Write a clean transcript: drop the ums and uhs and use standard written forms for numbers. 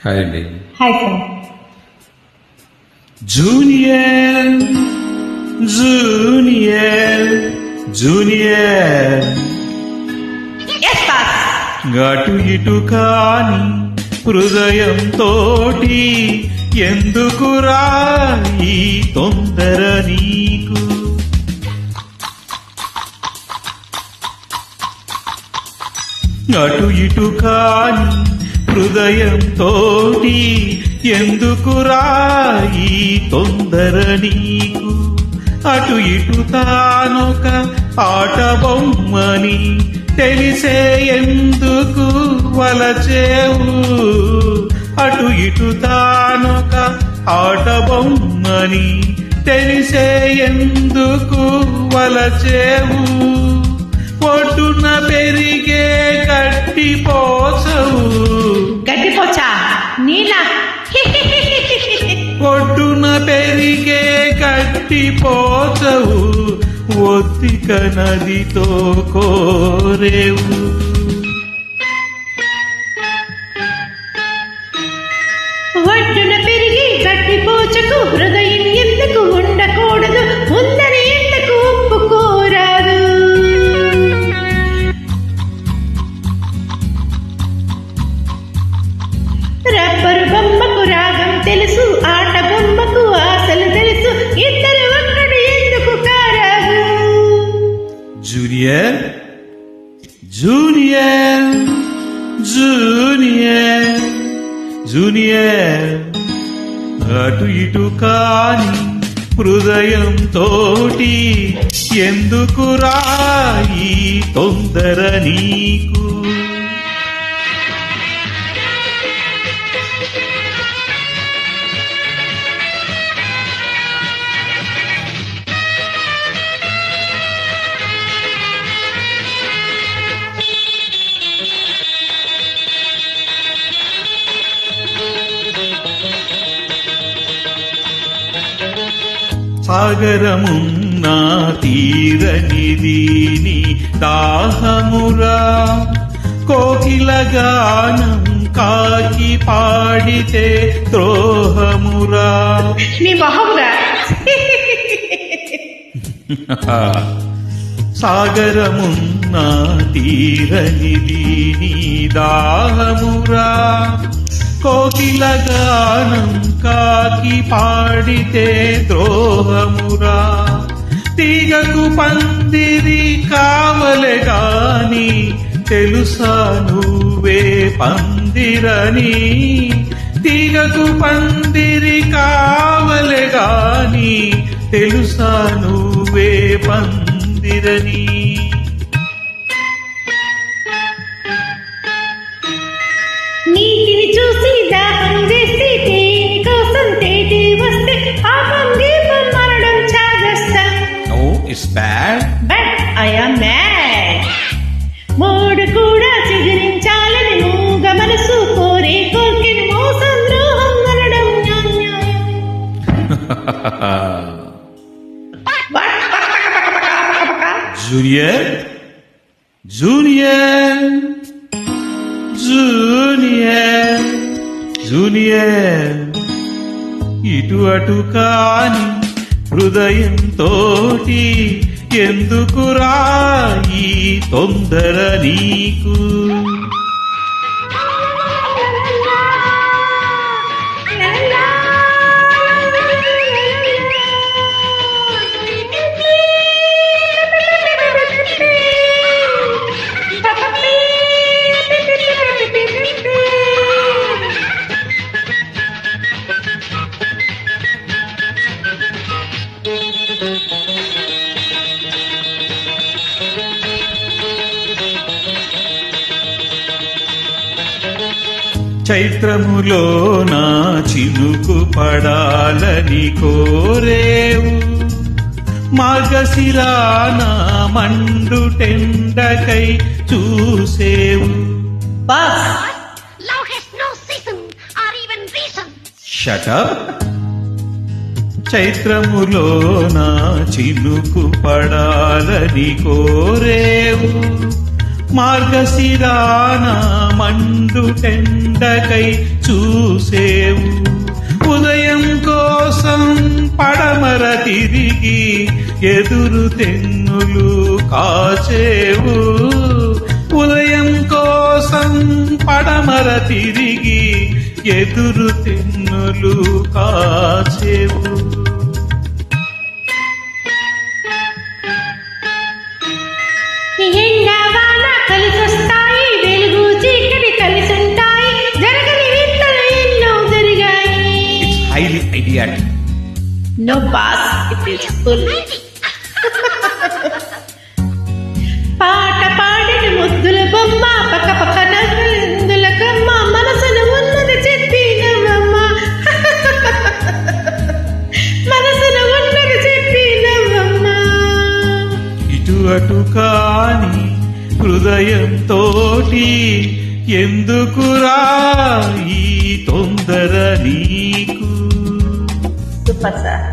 Hi అండి. Hi sir. Junior junior junior yes boss. అటు ఇటు కాని హృదయంతోటి ఎందుకురా ఈ తొందర నీకు? అటు ఇటు కాని హృదయంతోటి ఎందుకురా ఈ తొందర నీకు? అటు ఇటు తానొక ఆట బొమ్మని తెలిసే ఎందుకు వలచేవు? అటు ఇటు తానొక ఆట బొమ్మని తెలిసే ఎందుకు వలచేవు? ఒడ్డున పెరిగే గట్టిపోచవు. గడ్డిపోచా నీలా? ఒడ్డున పెరిగే గట్టిపోచవు, ఒత్తిక నదితో కోరేవు. ఒడ్డున పెరిగి గడ్డిపోచకు హృదయం ఎందుకు ఉండకూడదు? ఉందని ఎందుకు ఒప్పుకోరాదు? రబ్బరు బొమ్మకు రాగం తెలుసు, ఆట బొమ్మకు ఆశలు తెలుసు, ఇద్దరు ఒక్కడు ఎందుకు కారాదు? జూనియర్ జూనియర్ జూనియర్ జూనియర్ అటు ఇటు కాని హృదయంతోటి ఎందుకురా ఈ తొందర నీకు? సాగరమున్న తీరనిదీని దాహమురా, కోకిల గానం కాకి పాడితే ద్రోహమురా. నీ మొహమురా. సాగరమున్న తీరనిదీని దాహమురా, కోకిల గానం కాకి పాడితే ద్రోహమురా. తీగకు పందిరి కావలె గాని తెలుసా నువ్వే పందిరని? తీగకు పందిరి కావలె గాని తెలుసా నువ్వే పందిరని? నీటిని చూసి దాహం వేసి తేని కోసం తేటి వస్తే పాపం దీపం మరణం చాగస్తా. No, it's bad. But I am mad. Mode కూడా చిగురించాలని మూగ మనసు కోరే కోర్కెని మోసం ద్రోహం అనడం న్యాయం. జూనియర్ జూనియర్ జూనియర్ జూనియర్ ఇటు అటు కాని హృదయంతోటి ఎందుకురా ఈ తొందర నీకు? చైత్రములో నా చినుకు పడాలని కోరేవు, మార్గశిరాన మండుటెండకై చూసేవు. Love has no season or even reason. Shut up. చైత్రములో నా చినుకు పడాలని కోరేవు, మార్గశిరాన మండుటెండకై చూసేవు ఉదయం కోసం పడమర తిరిగి ఎదురు తెన్నులు కాచేవు ఉదయం కోసం పడమర తిరిగి ఎదురు తెన్నులు కాచేవు ఎండవాన కలిసొస్తాయి వెలుగు చీకటి కలిసుంటాయి జరగని వింతలు ఎన్నో జరిగాయి it's highly idiotic no boss it is full పాట పాడిన ముద్దుల బొమ్మ పక్క పక్క నవ్వుల కమ్మ మనసును ఉన్నది చెప్పినవమ్మ మనసును ఉన్నది చెప్పినవమ్మ ఇటు అటు కాని హృదయంతోటి ఎందుకురా ఈ తొందర నీకు సూపర్ సార్